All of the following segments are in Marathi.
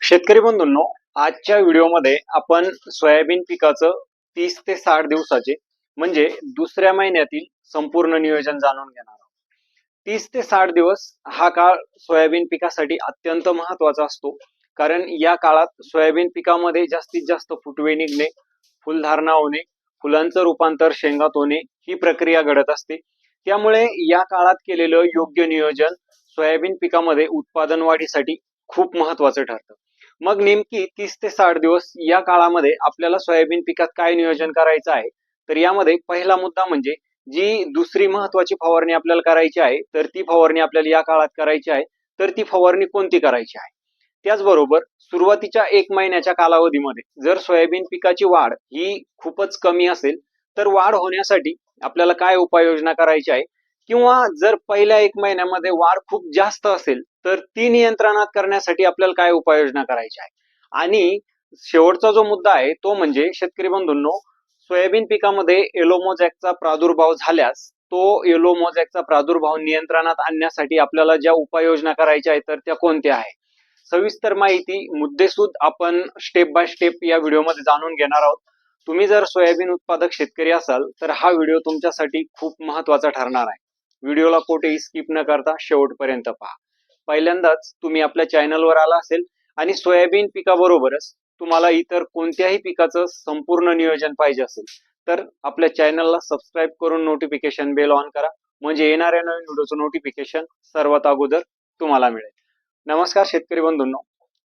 शेतकरी बंधूंनो, आजच्या व्हिडिओमध्ये आपण सोयाबीन पिकाचं 30 ते 60 दिवसाचे म्हणजे दुसऱ्या महिन्यातील संपूर्ण नियोजन जाणून घेणार आहोत. 30 ते 60 दिवस हा काळ सोयाबीन पिकासाठी अत्यंत महत्वाचा असतो. कारण या काळात सोयाबीन पिकामध्ये जास्तीत जास्त फुटवे निघणे, फुलधारणा होणे, फुलांचं रूपांतर शेंगात होणे ही प्रक्रिया घडत असते. त्यामुळे या काळात केलेलं योग्य नियोजन सोयाबीन पिकामध्ये उत्पादन वाढीसाठी खूप महत्वाचं ठरतं. मग नेमकी 30 ते 60 दिवस या काळामध्ये आपल्याला सोयाबीन पिकात काय नियोजन करायचं आहे, तर यामध्ये पहिला मुद्दा म्हणजे जी दुसरी महत्वाची फवारणी आपल्याला करायची आहे, तर ती फवारणी आपल्याला या काळात करायची आहे. तर ती फवारणी कोणती करायची आहे? त्याचबरोबर सुरुवातीच्या 1 महिन्याच्या कालावधीमध्ये जर सोयाबीन पिकाची वाढ ही खूपच कमी असेल, तर वाढ होण्यासाठी आपल्याला काय उपाययोजना करायची आहे? किंवा जर पहिल्या 1 महिन्यामध्ये वाढ खूप जास्त असेल, तर ती नियंत्रणात करण्यासाठी आपल्याला काय उपाययोजना करायची आहे? आणि शेवटचा जो मुद्दा आहे तो म्हणजे शेतकरी बंधूंनो, सोयाबीन पिकामध्ये येलो मोजॅकचा प्रादुर्भाव झाल्यास तो येलो मोजॅकचा प्रादुर्भाव नियंत्रणात आणण्यासाठी आपल्याला ज्या उपाययोजना करायच्या आहेत तर त्या कोणत्या आहेत? सविस्तर माहिती मुद्देसूद आपण स्टेप बाय स्टेप या व्हिडिओमध्ये जाणून घेणार आहोत. तुम्ही जर सोयाबीन उत्पादक शेतकरी असाल तर हा व्हिडिओ तुमच्यासाठी खूप महत्वाचा ठरणार आहे. व्हिडिओला कुठेही स्किप न करता शेवटपर्यंत पहा. पहिल्यांदाच तुम्ही आपल्या चॅनलवर आला असेल आणि सोयाबीन पिकाबरोबरच तुम्हाला इतर कोणत्याही पिकाचं संपूर्ण नियोजन पाहिजे असेल, तर आपल्या चॅनलला सबस्क्राईब करून नोटिफिकेशन बेल ऑन करा, म्हणजे येणाऱ्या नवीन व्हिडिओचं नोटिफिकेशन सर्वात अगोदर तुम्हाला मिळेल. नमस्कार शेतकरी बंधूंनो,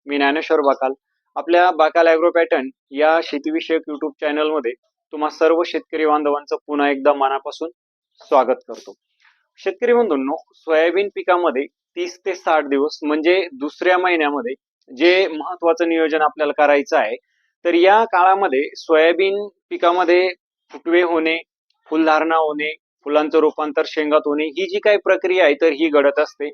मी ज्ञानेश्वर बाकाल. आपल्या बाकाल ॲग्रो पॅटर्न या शेतीविषयक युट्यूब चॅनलमध्ये तुम्हा सर्व शेतकरी बांधवांचं पुन्हा एकदा मनापासून स्वागत करतो. शेतकरी बंधूंनो, सोयाबीन पिकामध्ये 30 ते 60 दिवस म्हणजे दुसऱ्या महिन्यामध्ये जे महत्वाचं नियोजन आपल्याला करायचं आहे, तर या काळामध्ये सोयाबीन पिकामध्ये फुटवे होणे, फुलधारणा होणे, फुलांचं रूपांतर शेंगात होणे ही जी काही प्रक्रिया आहे तर ही घडत असते.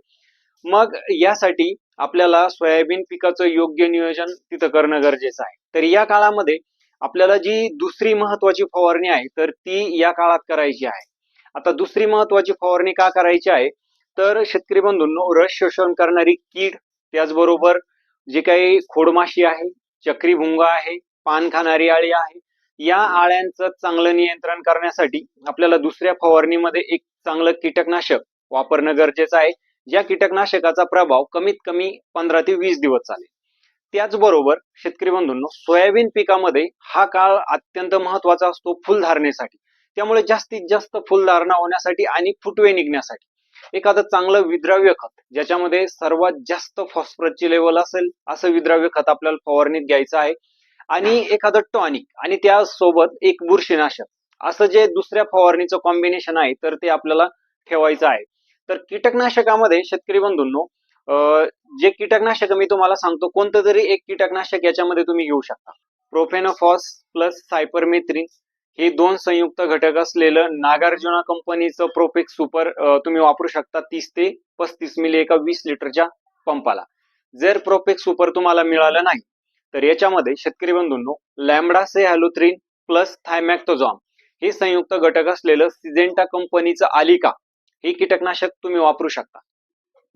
मग यासाठी आपल्याला सोयाबीन पिकाचं योग्य नियोजन तिथं करणं गरजेचं आहे. तर या काळामध्ये आपल्याला जी दुसरी महत्वाची फवारणी आहे तर ती या काळात करायची आहे. आता दुसरी महत्वाची फवारणी का करायची आहे, तर शेतकरी बंधूंनो, रस शोषण करणारी कीड, त्याचबरोबर जे काही खोडमाशी आहे, चक्री भुंगा आहे, पान खाणारी आळी आहे, या आळ्यांचं चांगलं नियंत्रण करण्यासाठी आपल्याला दुसऱ्या फवारणीमध्ये एक चांगलं कीटकनाशक वापरणं गरजेचं आहे. ज्या कीटकनाशकाचा प्रभाव कमीत कमी 15 ते 20 दिवस चालेल. त्याचबरोबर शेतकरी बंधूंनो, सोयाबीन पिकामध्ये हा काळ अत्यंत महत्वाचा असतो फुलधारणेसाठी. त्यामुळे जास्तीत जास्त फुलधारणा होण्यासाठी आणि फुटवे निघण्यासाठी एखादं चांगलं विद्राव्य खत, ज्याच्यामध्ये सर्वात जास्त फॉस्फरसची लेवल असेल असं विद्राव्य खत आपल्याला फवारणीत घ्यायचं आहे. आणि एखादं टॉनिक आणि त्यासोबत एक बुरशीनाशक, असं जे दुसऱ्या फवारणीचं कॉम्बिनेशन आहे तर ते आपल्याला ठेवायचं आहे. तर कीटकनाशकामध्ये शेतकरी बंधूंनो, जे कीटकनाशक मी तुम्हाला सांगतो, कोणतं तरी एक कीटकनाशक याच्यामध्ये तुम्ही घेऊ शकता. प्रोफेनोफॉस प्लस सायपरमेथ्रिन हे 2 संयुक्त घटक असलेलं नागार्जुना कंपनीचं प्रोफेक्स सुपर तुम्ही वापरू शकता 30 ते 35 मिली एका 20 लिटरच्या पंपाला. जर प्रोफेक्स सुपर तुम्हाला मिळालं नाही, तर याच्यामध्ये शेतकरी बंधूंनो, लॅम्बडासे हॅलोथ्रिन प्लस थायमॅक्टोझॉम हे संयुक्त घटक असलेलं सिजेंटा कंपनीचं आलिका हे कीटकनाशक तुम्ही वापरू शकता.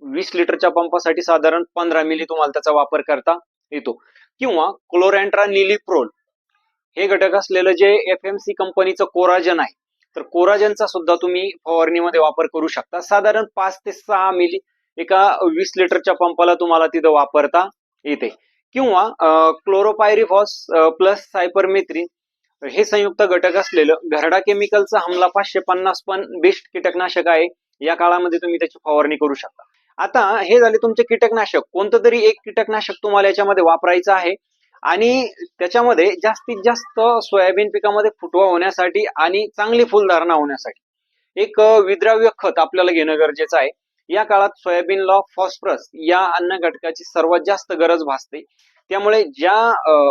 20 लिटरच्या पंपासाठी साधारण 15 मिली तुम्हाला त्याचा वापर करता येतो. किंवा क्लोरॅन्ट्रा निलिप्रोल हे घटक असलेलं जे FMC कंपनीचं कोराजन आहे, तर कोराजनचा सुद्धा तुम्ही फवारणीमध्ये वापर करू शकता. साधारण 5 ते 6 मिली एका 20 लिटरच्या पंपाला तुम्हाला तिथं वापरता येते. किंवा क्लोरोपायरिफॉस प्लस सायपरमेथ्रिन हे संयुक्त घटक असलेलं घरडा केमिकलचं हमला 550 पण बेस्ट कीटकनाशक आहे. या काळामध्ये तुम्ही त्याची फवारणी करू शकता. आता हे झाले तुमचे कीटकनाशक. कोणतं तरी एक कीटकनाशक तुम्हाला याच्यामध्ये वापरायचं आहे आणि त्याच्यामध्ये जास्तीत जास्त सोयाबीन पिकामध्ये फुटवा होण्यासाठी आणि चांगली फुलधारणा होण्यासाठी एक विद्राव्य खत आपल्याला घेणं गरजेचं आहे. या काळात सोयाबीनला फॉस्फरस या अन्न घटकाची सर्वात जास्त गरज भासते. त्यामुळे ज्या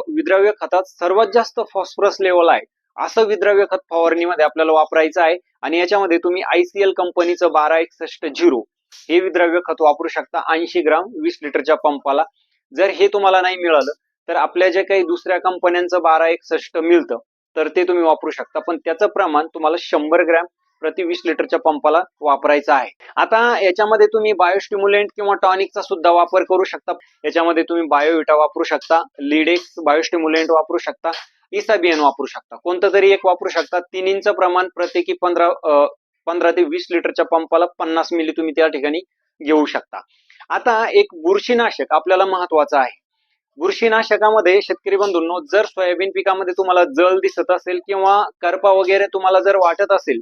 विद्राव्य खतात सर्वात जास्त फॉस्फरस लेवल आहे असं विद्राव्य खत फवारणीमध्ये आपल्याला वापरायचं आहे. आणि याच्यामध्ये तुम्ही ICL कंपनीचं 1261 हे विद्राव्य खत वापरू शकता 80 ग्राम 20 लिटरच्या पंपाला. जर हे तुम्हाला नाही मिळालं तर आपल्या जे काही दुसऱ्या कंपन्यांचं 1261 मिळतं तर ते तुम्ही वापरू शकता, पण त्याचं प्रमाण तुम्हाला 100 ग्रॅम प्रति 20 लिटरच्या पंपाला वापरायचा आहे. आता याच्यामध्ये तुम्ही बायोस्टिम्युलंट किंवा टॉनिकचा सुद्धा वापर करू शकता. याच्यामध्ये तुम्ही बायोविटा वापरू शकता, लिडेक्स बायोस्टिम्युलंट वापरू शकता, इसाबियन वापरू शकता. कोणतं तरी एक वापरू शकता. तिन्हींचं प्रमाण प्रत्येकी 15 ते 20 लिटरच्या पंपाला 50 मिली तुम्ही त्या ठिकाणी घेऊ शकता. आता एक बुरशीनाशक आपल्याला महत्वाचं आहे. बुरशीनाशकामध्ये शेतकरी बंधूंनो, जर सोयाबीन पिकामध्ये तुम्हाला जल दिसत असेल किंवा करपा वगैरे तुम्हाला जर वाटत असेल,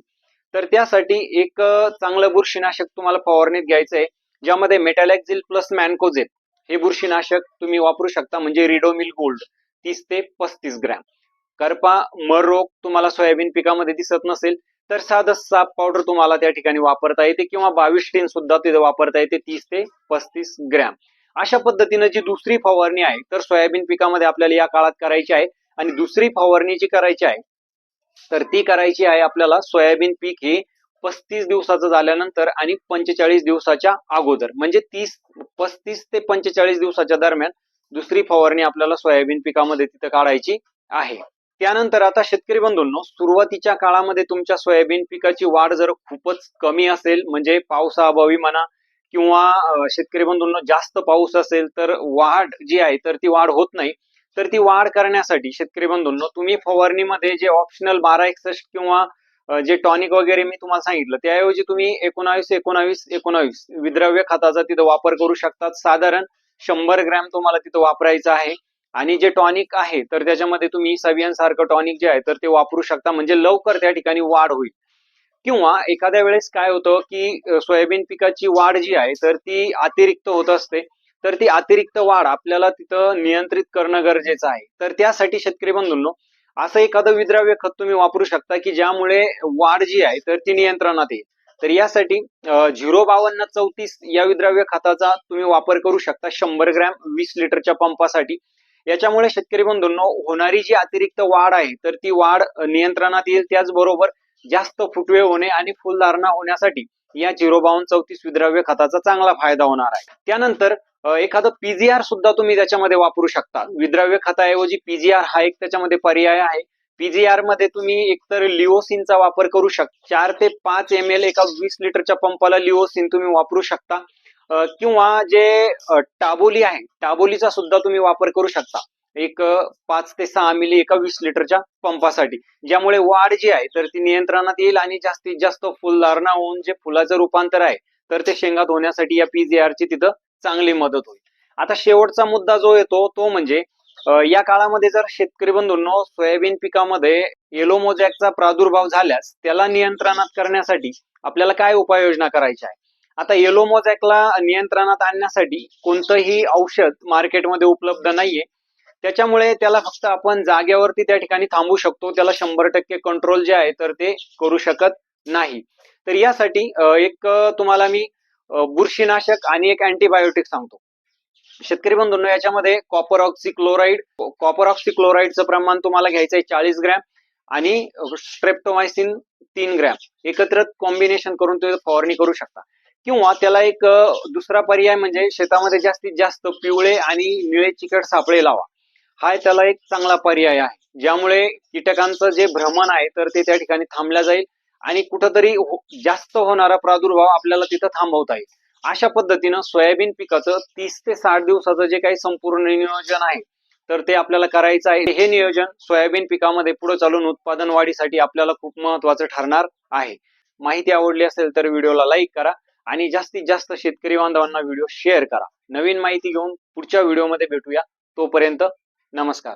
तर त्यासाठी एक चांगलं बुरशीनाशक तुम्हाला फवारणीत घ्यायचं आहे, ज्यामध्ये मेटॅलॅक्झिल प्लस मॅनकोझेब हे बुरशीनाशक तुम्ही वापरू शकता, म्हणजे रिडोमिल गोल्ड 30 ते 35 ग्रॅम. करपा, मर रोग तुम्हाला सोयाबीन पिकामध्ये दिसत नसेल तर साधं साप पावडर तुम्हाला त्या ठिकाणी वापरता येते, किंवा 22 टीन सुद्धा तिथे वापरता येते 30 ते 35 ग्रॅम. अशा पद्धतीनं जी दुसरी फवारणी आहे तर सोयाबीन पिकामध्ये आपल्याला या काळात करायची आहे. आणि दुसरी फवारणी जी करायची आहे तर ती करायची आहे आपल्याला सोयाबीन पीक हे 35 दिवसाचं झाल्यानंतर आणि 45 दिवसाच्या अगोदर, म्हणजे 35 ते 45 दिवसाच्या दरम्यान दुसरी फवारणी आपल्याला सोयाबीन पिकामध्ये तिथं काढायची आहे. त्यानंतर आता शेतकरी बंधूंनो, सुरुवातीच्या काळामध्ये तुमच्या सोयाबीन पिकाची वाढ जर खूपच कमी असेल, म्हणजे पावसाअभावी म्हणा किंवा शेतकरी बंधूंनो जास्त पाऊस असेल, तर वाढ जी आहे तर ती वाढ होत नाही. तर ती वाढ करण्यासाठी शेतकरी बंधूंनो, तुम्ही फवारणीमध्ये जे ऑप्शनल 1261 किंवा जे टॉनिक वगैरे मी तुम्हाला सांगितलं, त्याऐवजी तुम्ही 19-19-19 विद्रव्य खताचा तिथं वापर करू शकतात. साधारण 100 ग्रॅम तुम्हाला तिथं वापरायचं आहे. आणि जे टॉनिक आहे तर त्याच्यामध्ये तुम्ही सवियन सारखं टॉनिक जे आहे तर ते वापरू शकता, म्हणजे लवकर त्या ठिकाणी वाढ होईल. किंवा एखाद्या वेळेस काय होतं की सोयाबीन पिकाची वाढ जी आहे तर ती अतिरिक्त होत असते, तर ती अतिरिक्त वाढ आपल्याला तिथं नियंत्रित करणं गरजेचं आहे. तर त्यासाठी शेतकरी बंधूंनो, असं एखादं विद्राव्य खत तुम्ही वापरू शकता की ज्यामुळे वाढ जी आहे तर ती नियंत्रणात येईल. तर यासाठी 05234 या विद्राव्य खताचा तुम्ही वापर करू शकता 100 ग्रॅम 20 लिटरच्या पंपासाठी. याच्यामुळे शेतकरी बंधूंनो, होणारी जी अतिरिक्त वाढ आहे तर ती वाढ नियंत्रणात येईल. त्याचबरोबर जास्त फुटवे होणे आणि फुलधारणा होण्यासाठी या 05234 विद्राव्य खताचा चांगला फायदा होणार आहे. त्यानंतर एखादं पीजीआर सुद्धा तुम्ही त्याच्यामध्ये वापरू शकता. विद्राव्य खताऐवजी पीजीआर हा एक त्याच्यामध्ये पर्याय आहे. पीजीआर मध्ये तुम्ही एकतर लिओसिनचा वापर करू शकता. 4 ते 5 ml एका 20 लिटरच्या पंपाला लिओसिन तुम्ही वापरू शकता. किंवा जे टाबोली आहे, टाबोलीचा सुद्धा तुम्ही वापर करू शकता, एक 5 ते 6 मिली एका 20 लिटरच्या पंपासाठी, ज्यामुळे वाढ जी आहे तर ती नियंत्रणात येईल आणि जास्तीत जास्त फुलधारणा होऊन जे फुलाचं रूपांतर आहे तर ते शेंगात होण्यासाठी या पीजीआर ची तिथं चांगली मदत होईल. आता शेवटचा मुद्दा जो येतो तो म्हणजे या काळामध्ये जर शेतकरी बंधूंनो, सोयाबीन पिकामध्ये येलो मोजॅकचा प्रादुर्भाव झाल्यास त्याला नियंत्रणात करण्यासाठी आपल्याला काय उपाययोजना करायची आहे. आता येलो मोजॅकला नियंत्रणात आणण्यासाठी कोणतंही औषध मार्केटमध्ये उपलब्ध नाहीये. त्याच्यामुळे त्याला फक्त आपण जागेवरती त्या ठिकाणी थांबू शकतो. त्याला 100% कंट्रोल जे आहे तर ते करू शकत नाही. तर यासाठी एक तुम्हाला मी बुरशीनाशक आणि एक अँटीबायोटिक सांगतो. शेतकरी बंधूंनो, याच्यामध्ये कॉपर ऑक्सिक्लोराइडचं प्रमाण तुम्हाला घ्यायचं आहे 40 ग्रॅम आणि स्ट्रेप्टोमायसिन 3 ग्रॅम एकत्र कॉम्बिनेशन करून तुम्ही फवारणी करू शकता. किंवा त्याला एक दुसरा पर्याय म्हणजे शेतामध्ये जास्तीत जास्त पिवळे आणि निळे चिकट सापळे लावा. हा त्याला एक चांगला पर्याय आहे, ज्यामुळे कीटकांचं जे भ्रमण आहे तर ते त्या ठिकाणी थांबलं जाईल आणि कुठंतरी जास्त होणारा प्रादुर्भाव आपल्याला तिथं थांबवता येईल. अशा पद्धतीनं सोयाबीन पिकाचं 30 ते 60 दिवसाचं जे काही संपूर्ण नियोजन आहे तर ते आपल्याला करायचं आहे. हे नियोजन सोयाबीन पिकामध्ये पुढे चालून उत्पादन वाढीसाठी आपल्याला खूप महत्वाचं ठरणार आहे. माहिती आवडली असेल तर व्हिडिओला लाईक करा आणि जास्तीत जास्त शेतकरी बांधवांना व्हिडिओ शेअर करा. नवीन माहिती घेऊन पुढच्या व्हिडिओमध्ये भेटूया. तोपर्यंत नमस्कार.